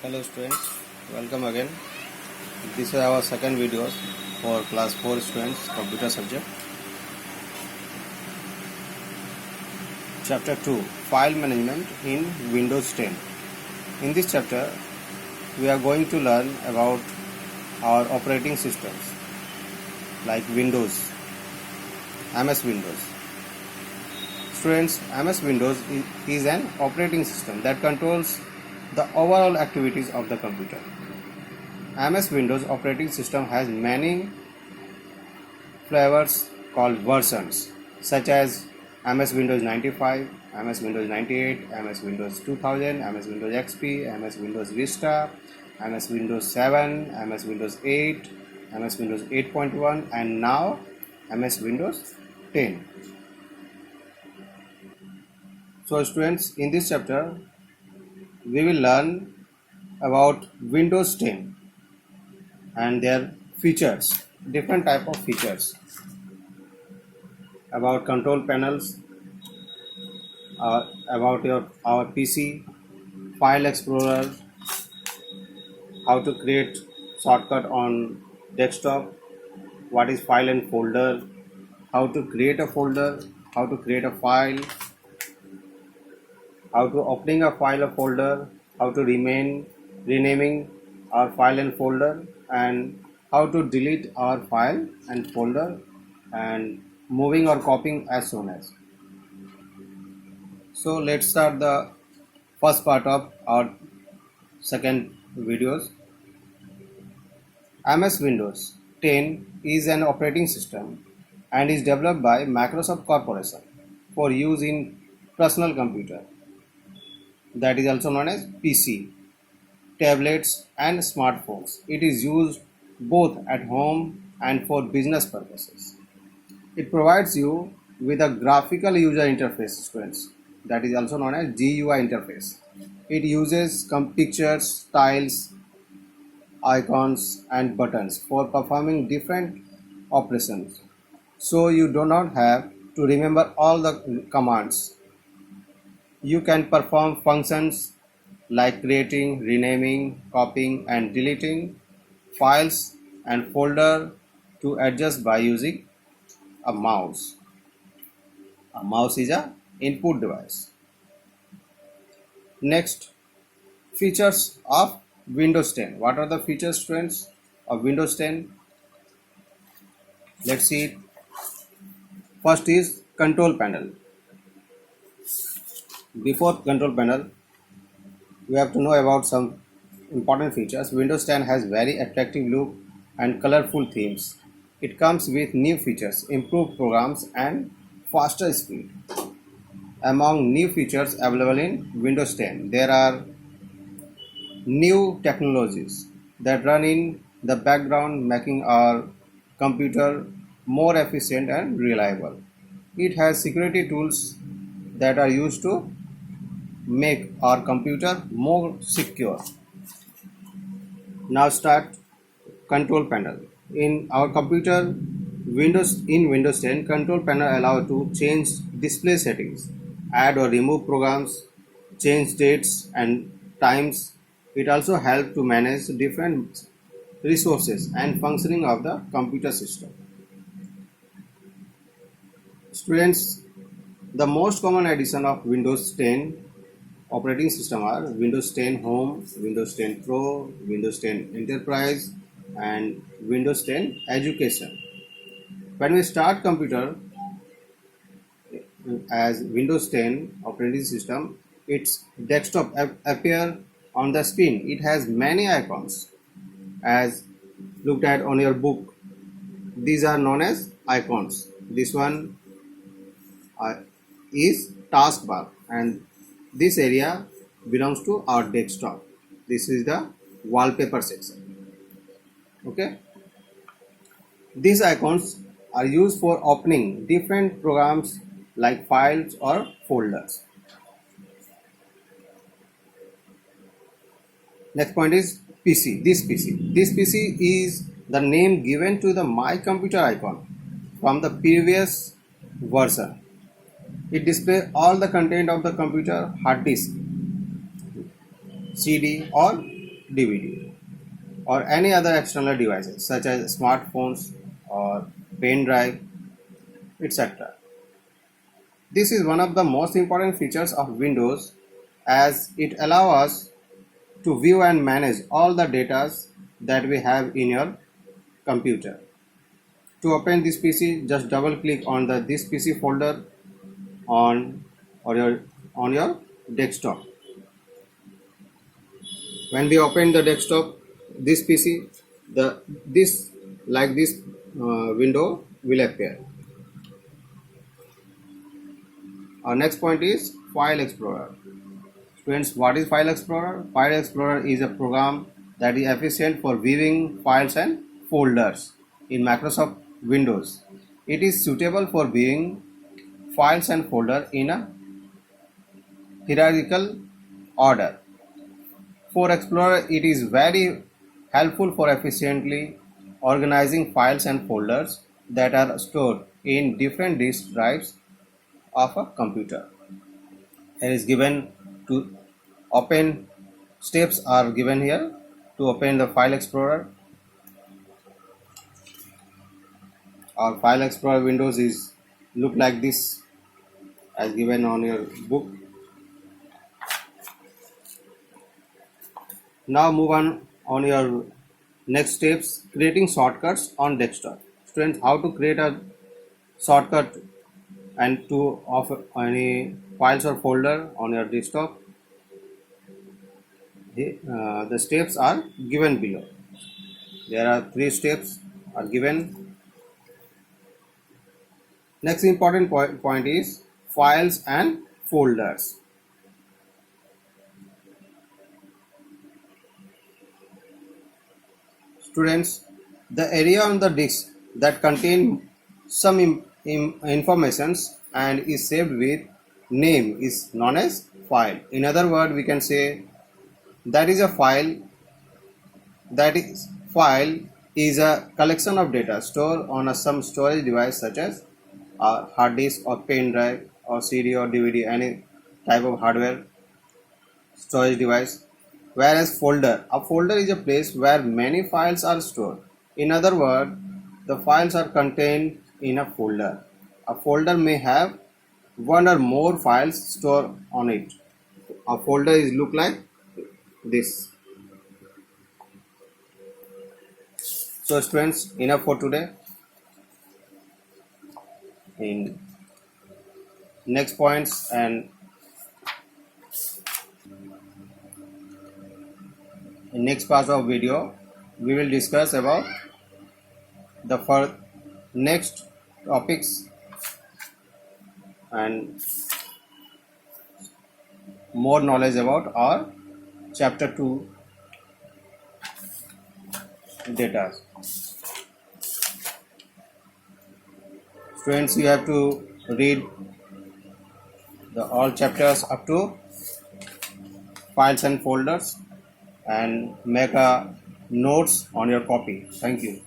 Hello students, welcome again. This is our second video for class 4 students computer subject. Chapter 2, File Management in Windows 10. In this chapter, we are going to learn about our operating systems like Windows, MS Windows. Students, MS Windows is an operating system that controls the overall activities of the computer. MS Windows operating system has many flavors called versions such as MS Windows 95, MS Windows 98, MS Windows 2000, MS Windows XP, MS Windows Vista, MS Windows 7, MS Windows 8, MS Windows 8.1 and now MS Windows 10. So students, in this chapter we will learn about Windows 10 and their features, different type of features, about control panels, about our PC, file explorer, how to create shortcut on desktop, what is file and folder, how to create a folder, how to create a file, how to opening a file or folder, how to renaming our file and folder, and how to delete our file and folder and moving or copying as soon as. So let's start the first part of our second videos. MS Windows 10 is an operating system and is developed by Microsoft Corporation for use in personal computer, that is also known as PC, tablets and smartphones. It is used both at home and for business purposes. It provides you with a graphical user interface, students, that is also known as GUI interface. It uses pictures, tiles, icons and buttons for performing different operations. So you do not have to remember all the commands. You can perform functions like creating, renaming, copying and deleting files and folder to adjust by using a mouse. A mouse is a input device. Next, features of Windows 10. What are the features, students, of Windows 10? Let's see it. First is control panel. Before control panel, we have to know about some important features. Windows 10 has very attractive look and colorful themes. It comes with new features, improved programs and faster speed. Among new features available in Windows 10, there are new technologies that run in the background, making our computer more efficient and reliable. It has security tools that are used to make our computer more secure. Now start control panel. In our computer, Windows 10, control panel allow to change display settings, add or remove programs, change dates and times. It also helps to manage different resources and functioning of the computer system. Students, the most common edition of Windows 10 operating system are Windows 10 Home, Windows 10 Pro, Windows 10 Enterprise and Windows 10 Education. When we start computer as Windows 10 operating system, its desktop appear on the screen. It has many icons as looked at on your book. These are known as icons. This one is taskbar and this area belongs to our desktop. This is the wallpaper section. Okay. These icons are used for opening different programs like files or folders. Next point is PC. This PC is the name given to the My Computer icon from the previous version. It displays all the content of the computer, hard disk, CD or DVD or any other external devices such as smartphones or pen drive, etc. This is one of the most important features of Windows as it allows us to view and manage all the data that we have in your computer. To open this PC, just double click on the this PC folder on your desktop. When we open the desktop, this PC, this window will appear. Our next point is File Explorer. Students, what is File Explorer? File Explorer is a program that is efficient for viewing files and folders in Microsoft Windows. It is suitable for viewing files and folders in a hierarchical order. For Explorer, it is very helpful for efficiently organizing files and folders that are stored in different disk drives of a computer. It is given to open, steps are given here to open the File Explorer. Our File Explorer windows is look like this as given on your book. Now move on your next steps, creating shortcuts on desktop. Students, how to create a shortcut and to of any files or folder on your desktop. The steps are given below. There are 3 steps are given. Next important point is files and folders. Students, the area on the disk that contain some informations and is saved with name is known as file. In other words, we can say that is a file. File is a collection of data stored on some storage device such as a hard disk or pen drive or CD or DVD, any type of hardware storage device. Whereas a folder is a place where many files are stored. In other words, the files are contained in a folder. A folder may have one or more files stored on it. A folder is look like this. So students, enough for today. In next points and in next part of video, we will discuss about the next topics and more knowledge about our chapter 2 data. Students, you have to read all chapters up to files and folders and make a notes on your copy. Thank you.